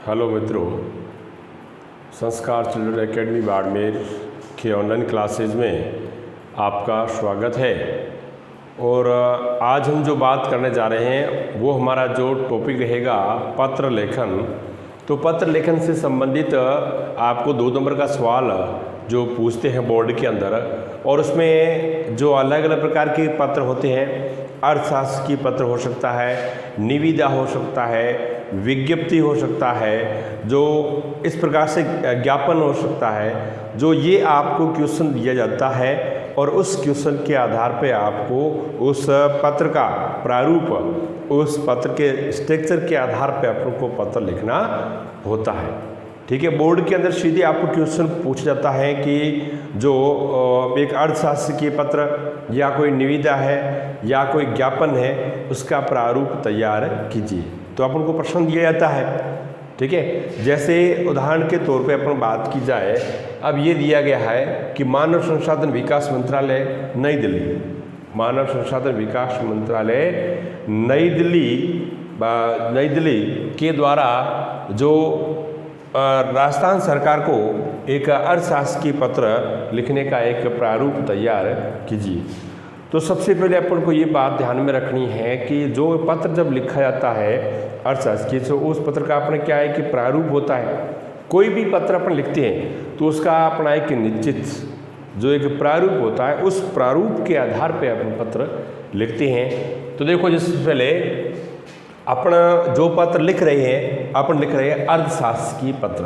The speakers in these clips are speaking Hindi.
हेलो मित्रों, संस्कार चिल्ड्रन एकेडमी बाड़मेर के ऑनलाइन क्लासेज में आपका स्वागत है। और आज हम जो बात करने जा रहे हैं वो हमारा जो टॉपिक रहेगा पत्र लेखन। तो पत्र लेखन से संबंधित आपको 2 नंबर का सवाल जो पूछते हैं बोर्ड के अंदर, और उसमें जो अलग अलग प्रकार के पत्र होते हैं, अर्थशास्त्र की पत्र हो सकता है, निविदा हो सकता है, विज्ञप्ति हो सकता है, जो इस प्रकार से ज्ञापन हो सकता है, जो ये आपको क्वेश्चन दिया जाता है और उस क्वेश्चन के आधार पे आपको उस पत्र का प्रारूप, उस पत्र के स्ट्रक्चर के आधार पे आपको पत्र लिखना होता है। ठीक है, बोर्ड के अंदर सीधे आपको क्वेश्चन पूछा जाता है कि जो एक अर्थशास्त्र के पत्र या कोई निविदा है या कोई ज्ञापन है, उसका प्रारूप तैयार कीजिए। तो अपन को प्रश्न दिया जाता है। ठीक है, जैसे उदाहरण के तौर पे अपन बात की जाए, अब ये दिया गया है कि मानव संसाधन विकास मंत्रालय नई दिल्ली, मानव संसाधन विकास मंत्रालय नई दिल्ली के द्वारा जो राजस्थान सरकार को एक अर्थशास्त्र की पत्र लिखने का एक प्रारूप तैयार कीजिए। तो सबसे पहले अपन को ये बात ध्यान में रखनी है कि जो पत्र जब लिखा जाता है अर्थशास्त्र की, तो उस पत्र का अपने क्या है कि प्रारूप होता है। कोई भी पत्र अपन लिखते हैं तो उसका अपना एक निश्चित जो एक प्रारूप होता है, उस प्रारूप के आधार पे अपन पत्र लिखते हैं। तो देखो, जिससे पहले अपन जो पत्र लिख रहे हैं, अपन लिख रहे हैं अर्थशास्त्र की पत्र।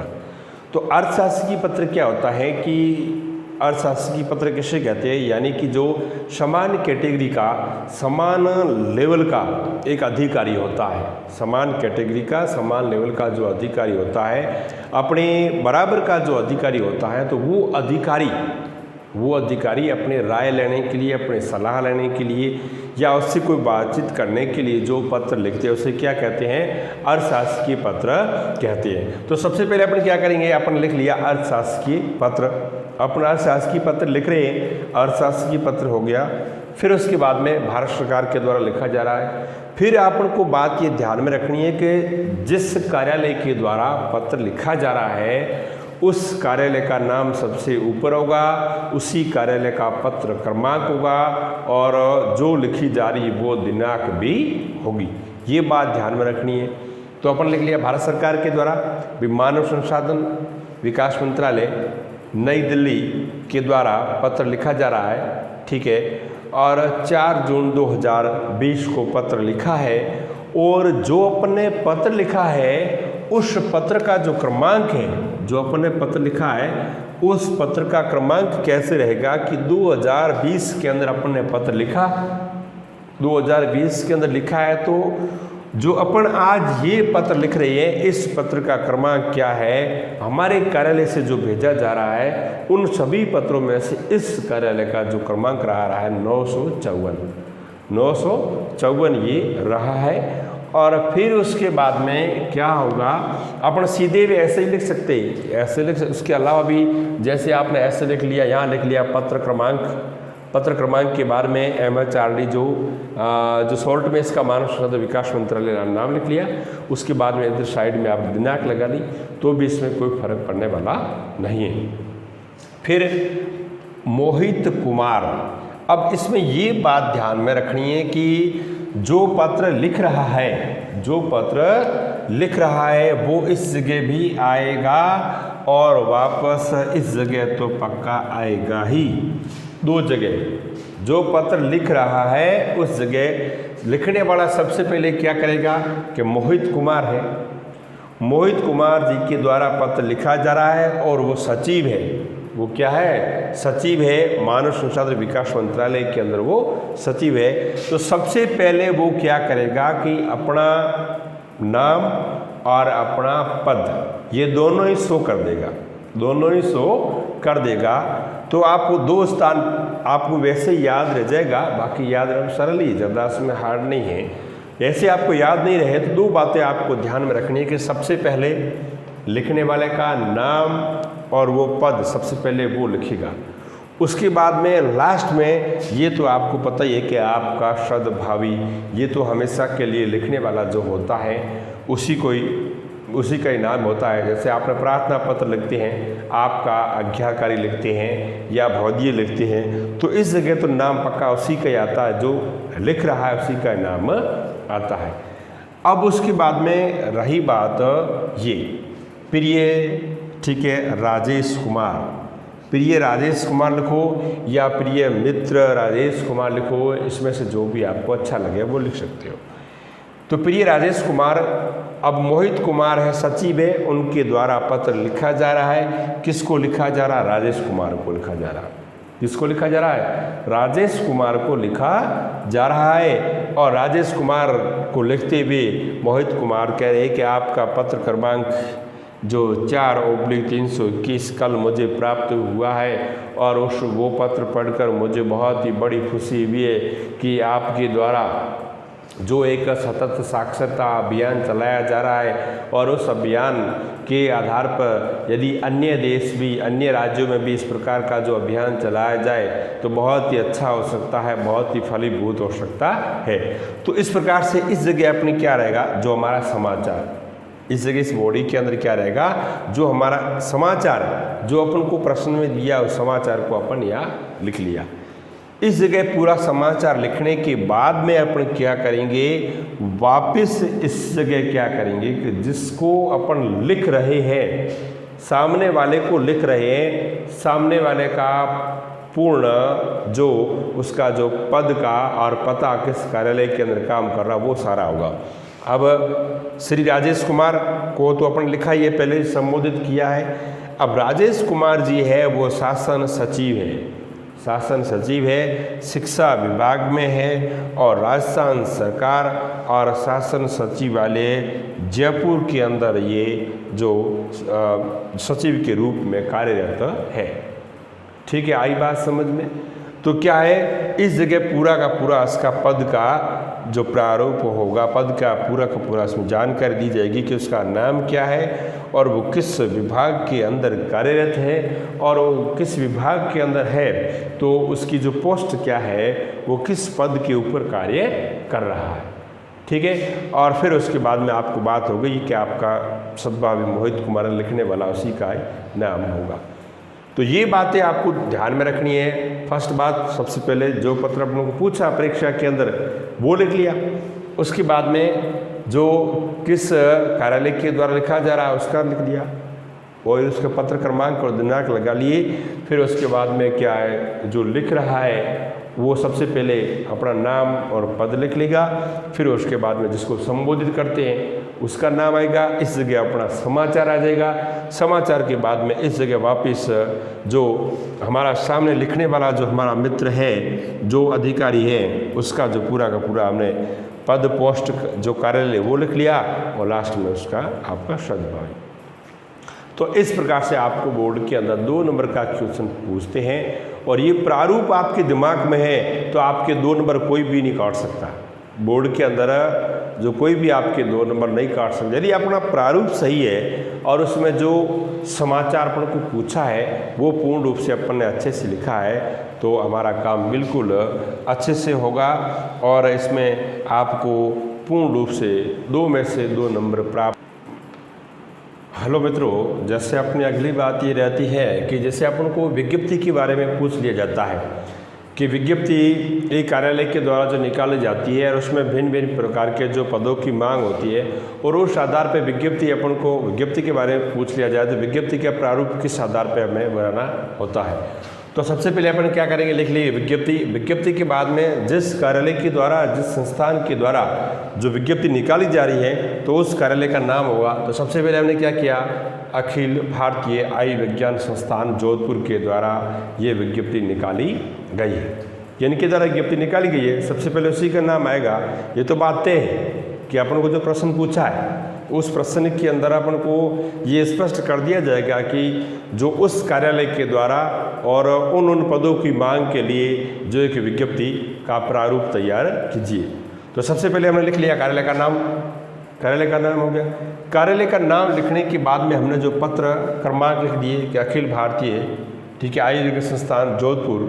तो अर्थशास्त्र की पत्र क्या होता है कि अर्थशास्त्र की पत्र किसे कहते हैं, यानी कि जो समान कैटेगरी का, समान लेवल का एक अधिकारी होता है, समान कैटेगरी का, समान लेवल का जो अधिकारी होता है, अपने बराबर का जो अधिकारी होता है, तो वो अधिकारी अपने राय लेने के लिए, अपने सलाह लेने के लिए या उससे कोई बातचीत करने के लिए जो पत्र लिखते हैं उसे क्या कहते हैं, अर्थशास्त्र की पत्र कहते हैं। तो सबसे पहले अपन क्या करेंगे, अपन लिख लिया अर्थशास्त्र की पत्र, अपन अर्थशास्त्र की पत्र लिख रहे हैं, अर्थशास्त्र की पत्र हो गया। फिर उसके बाद में भारत सरकार के द्वारा लिखा जा रहा है। फिर अपन को बात ये ध्यान में रखनी है कि जिस कार्यालय के द्वारा पत्र लिखा जा रहा है उस कार्यालय का नाम सबसे ऊपर होगा, उसी कार्यालय का पत्र क्रमांक होगा और जो लिखी जा रही वो दिनांक भी होगी। ये बात ध्यान में रखनी है। तो अपन लिख लिया भारत सरकार के द्वारा मानव संसाधन विकास मंत्रालय नई दिल्ली के द्वारा पत्र लिखा जा रहा है। ठीक है, और 4 जून 2020 को पत्र लिखा है, और जो अपन ने पत्र लिखा है उस पत्र का जो क्रमांक है, जो अपन ने पत्र लिखा है उस पत्र का क्रमांक कैसे रहेगा कि 2020 के अंदर अपन ने पत्र लिखा, 2020 के अंदर लिखा है, तो जो अपन आज ये पत्र लिख रहे हैं इस पत्र का क्रमांक क्या है, हमारे कार्यालय से जो भेजा जा रहा है उन सभी पत्रों में से इस कार्यालय का जो क्रमांक रहा है 954 ये रहा है। और फिर उसके बाद में क्या होगा, अपन सीधे भी ऐसे ही लिख सकते हैं, ऐसे लिख सकते। उसके अलावा भी जैसे आपने ऐसे लिख लिया, यहाँ लिख लिया पत्र क्रमांक के बाद में MHRD जो शॉर्ट में इसका मानव संसाधन विकास मंत्रालय नाम लिख लिया। उसके बाद में इधर साइड में आप दिनांक लगा दी, तो भी इसमें कोई फर्क पड़ने वाला नहीं है। फिर मोहित कुमार, अब इसमें ये बात ध्यान में रखनी है कि जो पत्र लिख रहा है वो इस जगह भी आएगा और वापस इस जगह तो पक्का आएगा ही। 2 जगह जो पत्र लिख रहा है उस जगह लिखने वाला सबसे पहले क्या करेगा कि मोहित कुमार है, मोहित कुमार जी के द्वारा पत्र लिखा जा रहा है और वो सचिव है। वो क्या है, सचिव है, मानव संसाधन विकास मंत्रालय के अंदर वो सचिव है। तो सबसे पहले वो क्या करेगा कि अपना नाम और अपना पद ये दोनों ही शो कर देगा। तो आपको 2 स्थान आपको वैसे याद रह जाएगा, बाकी याद रखना सरल ही, ज़्यादा उसमें हार्ड नहीं है। ऐसे आपको याद नहीं रहे तो 2 बातें आपको ध्यान में रखनी है कि सबसे पहले लिखने वाले का नाम और वो पद सबसे पहले वो लिखेगा। उसके बाद में लास्ट में ये तो आपको पता ही है कि आपका सद्भावी, ये तो हमेशा के लिए लिखने वाला जो होता है उसी को ही उसी का इनाम होता है। जैसे आपने प्रार्थना पत्र लिखते हैं, आपका आज्ञाकारी लिखते हैं या भौदीय लिखते हैं, तो इस जगह तो नाम पक्का उसी का ही आता है, जो लिख रहा है उसी का इनाम आता है। अब उसके बाद में रही बात ये प्रिय, ठीक है, राजेश कुमार, प्रिय राजेश कुमार लिखो या प्रिय मित्र राजेश कुमार लिखो, इसमें से जो भी आपको अच्छा लगे वो लिख सकते हो। तो प्रिय राजेश कुमार, अब मोहित कुमार है सचिव है, उनके द्वारा पत्र लिखा जा रहा है। किसको लिखा जा रहा है? राजेश कुमार को लिखा जा रहा है। किसको लिखा जा रहा है? राजेश कुमार को लिखा जा रहा है। और राजेश कुमार को लिखते हुए मोहित कुमार कह रहे हैं कि आपका पत्र क्रमांक जो 4/321 कल मुझे प्राप्त हुआ है, और वो पत्र पढ़कर मुझे बहुत ही बड़ी खुशी हुई है कि आपके द्वारा जो एक सतत साक्षरता अभियान चलाया जा रहा है, और उस अभियान के आधार पर यदि अन्य देश भी, अन्य राज्यों में भी इस प्रकार का जो अभियान चलाया जाए तो बहुत ही अच्छा हो सकता है, बहुत ही फलीभूत हो सकता है। तो इस प्रकार से इस जगह अपने क्या रहेगा, जो हमारा समाचार, इस जगह इस बॉडी के अंदर क्या रहेगा, जो हमारा समाचार जो अपन को प्रश्न में दिया उस समाचार को अपन यहाँ लिख लिया। इस जगह पूरा समाचार लिखने के बाद में अपन क्या करेंगे, वापस इस जगह क्या करेंगे कि जिसको अपन लिख रहे हैं, सामने वाले को लिख रहे हैं, सामने वाले का पूर्ण जो उसका जो पद का और पता किस कार्यालय के अंदर काम कर रहा वो सारा होगा। अब श्री राजेश कुमार को तो अपन लिखा ही है, पहले संबोधित किया है। अब राजेश कुमार जी है वो शासन सचिव है, शासन सचिव है, शिक्षा विभाग में है, और राजस्थान सरकार और शासन सचिवालय जयपुर के अंदर ये जो सचिव के रूप में कार्यरत है। ठीक है, आई बात समझ में? तो क्या है, इस जगह पूरा का पूरा इसका पद का जो प्रारूप होगा, पद का पूरा इसमें जानकारी दी जाएगी कि उसका नाम क्या है और वो किस विभाग के अंदर कार्यरत है, और वो किस विभाग के अंदर है तो उसकी जो पोस्ट क्या है, वो किस पद के ऊपर कार्य कर रहा है। ठीक है, और फिर उसके बाद में आपको बात हो गई कि आपका सद्भावी मोहित कुमार लिखने वाला उसी का नाम होगा। तो ये बातें आपको ध्यान में रखनी है। फर्स्ट बात, सबसे पहले जो पत्र आप लोगों को पूछा परीक्षा के अंदर वो लिख लिया। उसके बाद में जो किस कार्यालय के द्वारा लिखा जा रहा है उसका लिख दिया, और उसका पत्र क्रमांक और दिनांक लगा लिए। फिर उसके बाद में क्या है, जो लिख रहा है वो सबसे पहले अपना नाम और पद लिख लेगा। फिर उसके बाद में जिसको संबोधित करते हैं उसका नाम आएगा। इस जगह अपना समाचार आ जाएगा। समाचार के बाद में इस जगह वापस जो हमारा सामने लिखने वाला जो हमारा मित्र है, जो अधिकारी है, उसका जो पूरा का पूरा हमने पद पोस्ट जो कार्यालय वो लिख लिया, और लास्ट में उसका आपका सद्भाव। तो इस प्रकार से आपको बोर्ड के अंदर 2 नंबर का क्वेश्चन पूछते हैं, और ये प्रारूप आपके दिमाग में है तो आपके 2 नंबर कोई भी नहीं काट सकता। बोर्ड के अंदर जो कोई भी आपके 2 नंबर नहीं काट सकते। यदि अपना प्रारूप सही है और उसमें जो समाचार अपन को पूछा है वो पूर्ण रूप से अपन ने अच्छे से लिखा है, तो हमारा काम बिल्कुल अच्छे से होगा, और इसमें आपको पूर्ण रूप से 2 में से 2 नंबर प्राप्त। हेलो मित्रों, जैसे अपनी अगली बात ये रहती है कि जैसे अपन को विज्ञप्ति के बारे में पूछ लिया जाता है कि विज्ञप्ति एक कार्यालय के द्वारा जो निकाली जाती है, और उसमें भिन्न भिन्न प्रकार के जो पदों की मांग होती है, और उस आधार पर विज्ञप्ति अपन को विज्ञप्ति के बारे में पूछ लिया जाए तो विज्ञप्ति का प्रारूप किस आधार पर हमें बनाना होता है। तो सबसे पहले अपन क्या करेंगे, लिख लीजिए विज्ञप्ति। विज्ञप्ति के बाद में जिस कार्यालय के द्वारा, जिस संस्थान के द्वारा जो विज्ञप्ति निकाली जा रही है तो उस कार्यालय का नाम होगा। तो सबसे पहले हमने क्या किया, अखिल भारतीय आयुर्विज्ञान संस्थान जोधपुर के द्वारा ये विज्ञप्ति निकाली गई है, यानी कि द्वारा विज्ञप्ति निकाली गई है, सबसे पहले उसी का नाम आएगा। ये तो बात तय है कि अपन को जो प्रश्न पूछा है उस प्रश्न के अंदर अपन को ये स्पष्ट कर दिया जाएगा कि जो उस कार्यालय के द्वारा और उन पदों की मांग के लिए जो एक विज्ञप्ति का प्रारूप तैयार कीजिए। तो सबसे पहले हमने लिख लिया कार्यालय का नाम, कार्यालय का नाम हो गया। कार्यालय का नाम लिखने के बाद में हमने जो पत्र क्रमांक लिख दिए कि अखिल भारतीय, ठीक है, आयुर्विज्ञान संस्थान जोधपुर,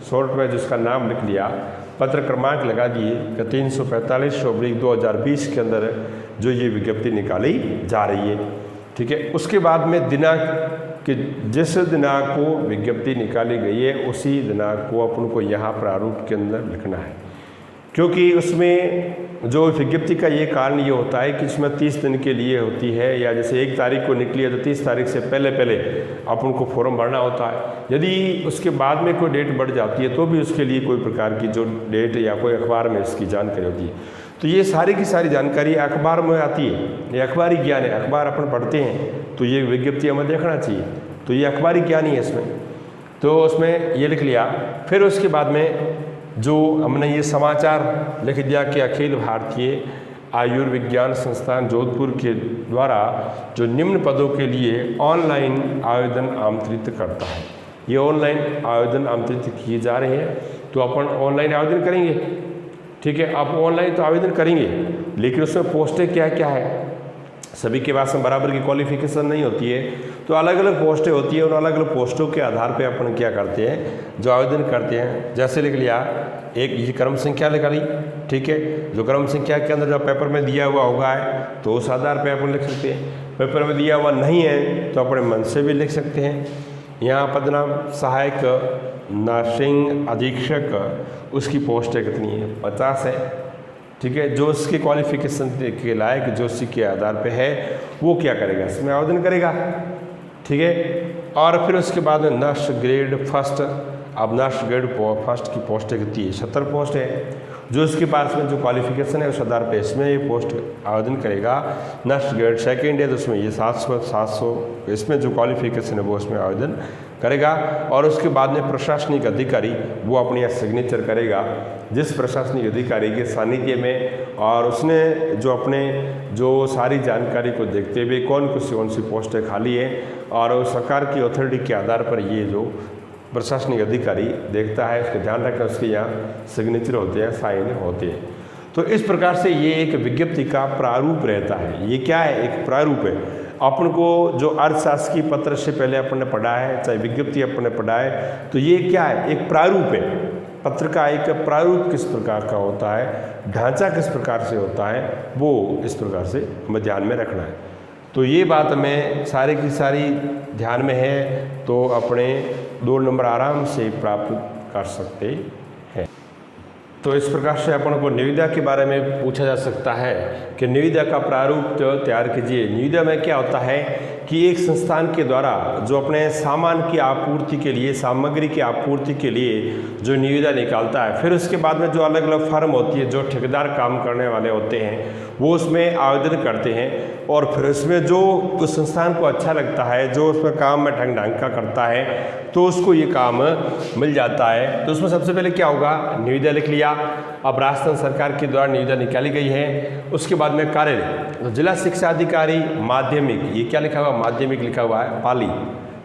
शॉर्ट में जिसका नाम लिख लिया, पत्र क्रमांक लगा दिए कि 345/2020 के अंदर जो ये विज्ञप्ति निकाली जा रही है। ठीक है, उसके बाद में दिनांक कि जिस दिनांक को विज्ञप्ति निकाली गई है उसी दिनांक को अपन को यहाँ प्रारूप के अंदर लिखना है, क्योंकि उसमें जो विज्ञप्ति का ये कारण ये होता है कि इसमें 30 दिन के लिए होती है, या जैसे 1 तारीख को निकली है तो 30 तारीख से पहले अपन को फॉर्म भरना होता है। यदि उसके बाद में कोई डेट बढ़ जाती है तो भी उसके लिए कोई प्रकार की जो डेट या कोई अखबार में इसकी जानकारी होती है। तो ये सारी की सारी जानकारी अखबार में आती है, ये अखबारी ज्ञान है। अखबार अपन पढ़ते हैं तो ये विज्ञप्ति हमें देखना चाहिए, तो ये अखबारी ज्ञान ही है इसमें। तो उसमें ये लिख लिया। फिर उसके बाद में जो हमने ये समाचार लिख दिया कि अखिल भारतीय आयुर्विज्ञान संस्थान जोधपुर के द्वारा जो निम्न पदों के लिए ऑनलाइन आवेदन आमंत्रित करता है। ये ऑनलाइन आवेदन आमंत्रित किए जा रहे हैं, तो अपन ऑनलाइन आवेदन करेंगे। ठीक है, आप ऑनलाइन तो आवेदन करेंगे, लेकिन उसमें पोस्टें क्या क्या है, सभी के पास में बराबर की क्वालिफिकेशन नहीं होती है, तो अलग अलग पोस्टें होती है। उन अलग अलग पोस्टों के आधार पे अपन क्या करते हैं, जो आवेदन करते हैं। जैसे लिख लिया, एक ये क्रम संख्या लिखा ली। ठीक है, जो क्रम संख्या के अंदर जो पेपर में दिया हुआ होगा है तो उस आधार पे अपन लिख सकते हैं। पेपर में दिया हुआ नहीं है तो अपने मन से भी लिख सकते हैं। यहाँ पदनाम सहायक नर्सिंग अधीक्षक, उसकी पोस्टें कितनी है, 50 है। ठीक है, जो उसकी क्वालिफिकेशन के लायक जो उसी के आधार पे है वो क्या करेगा, इसमें आवेदन करेगा। ठीक है, और फिर उसके बाद में नर्स ग्रेड फर्स्ट, अब नर्स ग्रेड फर्स्ट की पोस्टें कितनी है, 70 पोस्ट है। जो उसके पास में जो क्वालिफिकेशन है उस आधार पे इसमें ये पोस्ट आवेदन करेगा। नर्स ग्रेड सेकेंड है तो उसमें ये 700 इसमें जो क्वालिफिकेशन है वो उसमें आवेदन करेगा। और उसके बाद में प्रशासनिक अधिकारी वो अपनी यहाँ सिग्नेचर करेगा, जिस प्रशासनिक अधिकारी के सानिध्य में, और उसने जो अपने जो सारी जानकारी को देखते हुए कौन सी पोस्टें खाली है, और सरकार की अथॉरिटी के आधार पर ये जो प्रशासनिक अधिकारी देखता है, उसको ध्यान रखकर उसके यहाँ सिग्नेचर होते हैं, साइन होते हैं। तो इस प्रकार से ये एक विज्ञप्ति का प्रारूप रहता है। ये क्या है, एक प्रारूप है। अपन को जो अर्थशास्त्रीय पत्र से पहले अपन ने पढ़ा है, चाहे विज्ञप्ति अपन ने पढ़ा है, तो ये क्या है, एक प्रारूप है। पत्र का एक प्रारूप किस प्रकार का होता है, ढांचा किस प्रकार से होता है, वो इस प्रकार से हमें ध्यान में रखना है। तो ये बात हमें सारी की सारी ध्यान में है, तो अपने 2 नंबर आराम से प्राप्त कर सकते हैं। तो इस प्रकार से अपन को निविदा के बारे में पूछा जा सकता है कि निविदा का प्रारूप तो तैयार कीजिए। निविदा में क्या होता है कि एक संस्थान के द्वारा जो अपने सामान की आपूर्ति के लिए, सामग्री की आपूर्ति के लिए जो निविदा निकालता है, फिर उसके बाद में जो अलग अलग फर्म होती है, जो ठेकेदार काम करने वाले होते हैं, वो उसमें आवेदन करते हैं। और फिर उसमें जो उस संस्थान को अच्छा लगता है, जो उसमें काम में ढंग का करता है, तो उसको ये काम मिल जाता है। तो उसमें सबसे पहले क्या होगा, निविदा लिख लिया। अब राजस्थान सरकार के द्वारा निविदा निकाली गई है। उसके बाद में कार्यालय, तो जिला शिक्षा अधिकारी माध्यमिक, ये क्या लिखा हुआ, माध्यमिक लिखा हुआ है, पाली,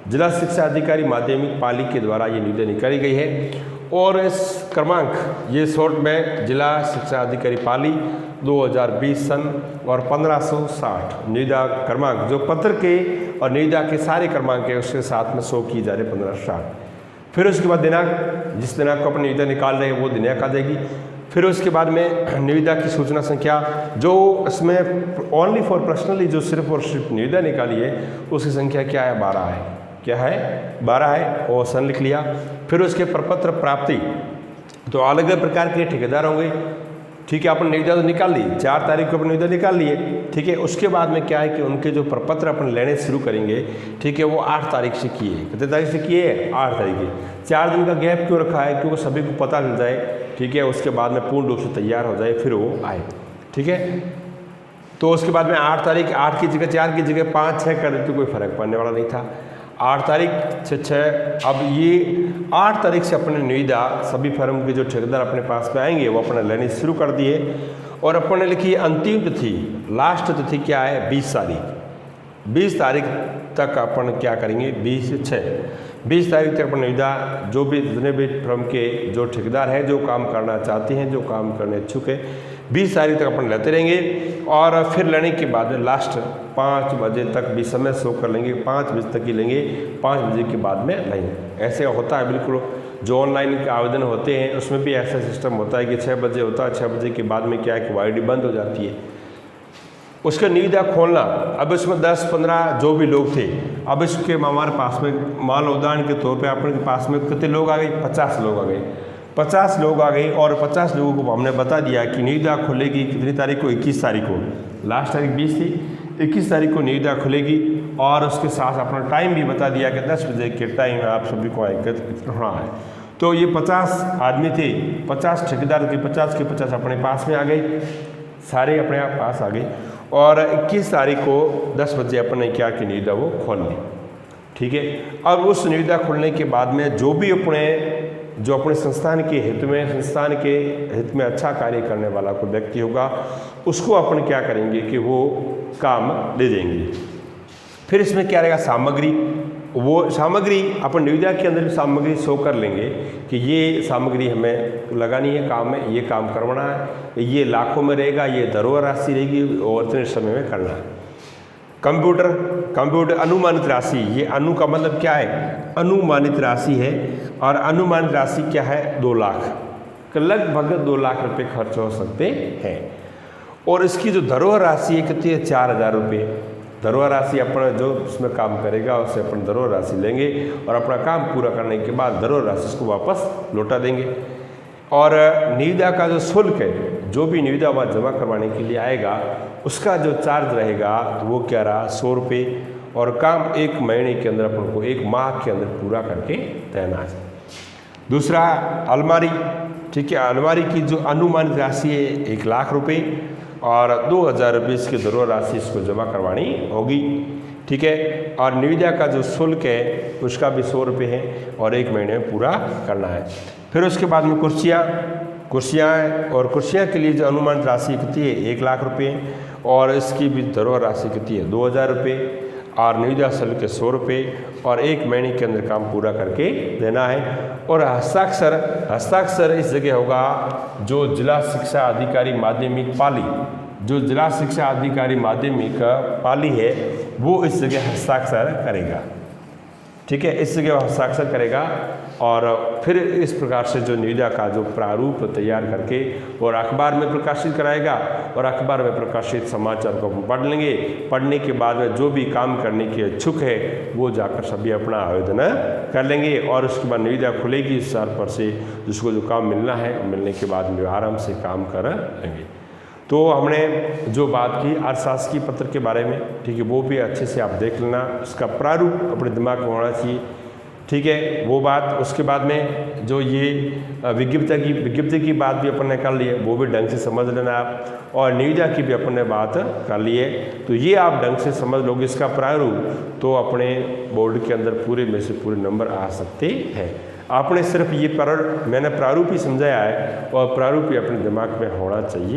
जिला शिक्षा अधिकारी माध्यमिक पाली के द्वारा ये निविदा निकाली गई है। और इस क्रमांक ये शॉर्ट में जिला शिक्षा अधिकारी पाली 2020 सन और 1560 निविदा क्रमांक, जो पत्र के और निविदा के सारे क्रमांक है उसके साथ में 100 की जा रही 1560। फिर उसके बाद दिनांक, जिस दिनांक को अपन निविदा निकाल रहे हैं वो दिनांक आ जाएगी। फिर उसके बाद में निविदा की सूचना संख्या, जो इसमें ओनली फॉर पर्सनली जो सिर्फ और सिर्फ निविदा निकाली है उसकी संख्या क्या है, 12 है। क्या है, 12 है, और सन लिख लिया। फिर उसके प्रपत्र प्राप्ति, तो अलग अलग प्रकार के ठेकेदार होंगे। ठीक है, अपन निविदा तो निकाल ली, 4 तारीख को अपन निविदा निकाल लिए। ठीक है, उसके बाद में क्या है कि उनके जो प्रपत्र अपन लेने शुरू करेंगे, ठीक है, वो 8 तारीख से किए। कितने तारीख से किए, 8 तारीख। 4 दिन का गैप क्यों रखा है, क्योंकि सभी को पता चल जाए। ठीक है, उसके बाद में पूर्ण रूप से तैयार हो जाए, फिर वो आए। ठीक है, तो उसके बाद में 8 तारीख, 8 की जगह 4 की जगह 5, 6 कर देते, कोई फर्क पड़ने वाला नहीं था। 8 तारीख 6। अब ये 8 तारीख से अपने निविदा सभी फर्म के जो ठेकेदार अपने पास में आएंगे वो अपने लेने शुरू कर दिए। और अपन ने लिखी अंतिम तिथि, लास्ट तिथि क्या है, 20 तारीख। 20 तारीख तक अपन क्या करेंगे, 20 तारीख तक अपन निविदा जो भी जितने भी फर्म के जो ठेकेदार हैं, जो काम करना चाहते हैं, जो काम करने इच्छुक है, 20 तारीख तक अपन लेते रहेंगे। और फिर लेने के बाद लास्ट 5 बजे तक भी समय शो कर लेंगे, 5 बजे तक ही लेंगे, 5 बजे के बाद में लेंगे। ऐसे होता है बिल्कुल। जो ऑनलाइन के आवेदन होते हैं उसमें भी ऐसा सिस्टम होता है कि 6 बजे होता है, 6 बजे के बाद में क्या है कि वाईडी बंद हो जाती है। उसका निविदा खोलना। अब इसमें 10-15 जो भी लोग थे, अब इसके हमारे पास में मान लो उदाहरण के तौर पे अपने के पास में कितने लोग आ गए, 50 लोग आ गए। 50 लोग आ गए और 50 लोगों को हमने बता दिया कि निविदा खुलेगी कितनी तारीख को, 21 तारीख को। लास्ट तारीख 20 थी, 21 तारीख को निविदा खुलेगी और उसके साथ अपना टाइम भी बता दिया कि 10 बजे के टाइम आप सभी को एकत्रित होना है। तो ये 50 आदमी थे, 50 ठेकेदार के 50 अपने पास में आ गए, सारे अपने आप पास आ गए और 21 तारीख को 10 बजे अपन ने क्या कि निविदा वो खोल ली। ठीक है। अब उस निविदा खोलने के बाद में जो अपने संस्थान के हित में, संस्थान के हित में अच्छा कार्य करने वाला कोई व्यक्ति होगा, उसको अपन क्या करेंगे कि वो काम दे देंगे। फिर इसमें क्या रहेगा, सामग्री। वो सामग्री अपन निविदा के अंदर भी सामग्री शो कर लेंगे कि ये सामग्री हमें लगानी है काम में, ये काम करवाना है, ये लाखों में रहेगा, ये धरोहर राशि रहेगी और इतने समय में करना है। कंप्यूटर अनुमानित राशि, ये अनु का मतलब क्या है, अनुमानित राशि है और अनुमानित राशि क्या है, 2 लाख, लगभग 2 लाख रुपए खर्च हो सकते हैं। और इसकी जो धरोहर राशि है कितनी है, 4000 रुपये। धरोहर राशि अपना जो उसमें काम करेगा उससे अपन धरोहर राशि लेंगे और अपना काम पूरा करने के बाद धरोहर राशि उसको वापस लौटा देंगे। और निविदा का जो शुल्क है, जो भी निविदा वहाँ जमा करवाने के लिए आएगा उसका जो चार्ज रहेगा तो वो क्या रहा, 100 रुपये। और काम 1 महीने के अंदर अपन को 1 माह के अंदर पूरा करके देना है। दूसरा अलमारी। ठीक है, अलमारी की जो अनुमानित राशि है 1 लाख रुपये और 2000 रुपये इसकी धरोहर राशि इसको जमा करवानी होगी। ठीक है। और निविदा का जो शुल्क है उसका भी 100 रुपये है और 1 महीने में पूरा करना है। फिर उसके बाद में कुर्सियाँ हैं और कुर्सियाँ के लिए जो अनुमानित राशि कितनी है, 1 लाख रुपये और इसकी भी धरोहर राशि कितनी है, 2000 रुपये और निविदा शुल्क 100 रुपये और 1 महीने के अंदर काम पूरा करके देना है। और हस्ताक्षर इस जगह होगा जो जिला शिक्षा अधिकारी माध्यमिक पाली, जो जिला शिक्षा अधिकारी माध्यमिक पाली है वो इस जगह हस्ताक्षर करेगा। ठीक है, इस जगह हस्ताक्षर करेगा और फिर इस प्रकार से जो निविदा का जो प्रारूप तैयार करके और अखबार में प्रकाशित कराएगा और अखबार में प्रकाशित समाचार को पढ़ लेंगे। पढ़ने के बाद में जो भी काम करने के इच्छुक है वो जाकर सभी अपना आवेदन कर लेंगे और उसके बाद निविदा खुलेगी इस साल पर से जिसको जो काम मिलना है, मिलने के बाद में आराम से काम कर लेंगे। तो हमने जो बात की अर्थशास्त्री पत्र के बारे में, ठीक है, वो भी अच्छे से आप देख लेना, उसका प्रारूप अपने दिमाग में होना चाहिए। ठीक है, वो बात। उसके बाद में जो ये विज्ञप्ति की बात भी अपन ने कर ली है, वो भी ढंग से समझ लेना आप। और निविदा की भी अपन ने बात कर ली है, तो ये आप ढंग से समझ लोगे इसका प्रारूप, तो अपने बोर्ड के अंदर पूरे में से पूरे नंबर आ सकते हैं। आपने सिर्फ ये मैंने प्रारूप ही समझाया है और प्रारूप ही अपने दिमाग में होना चाहिए।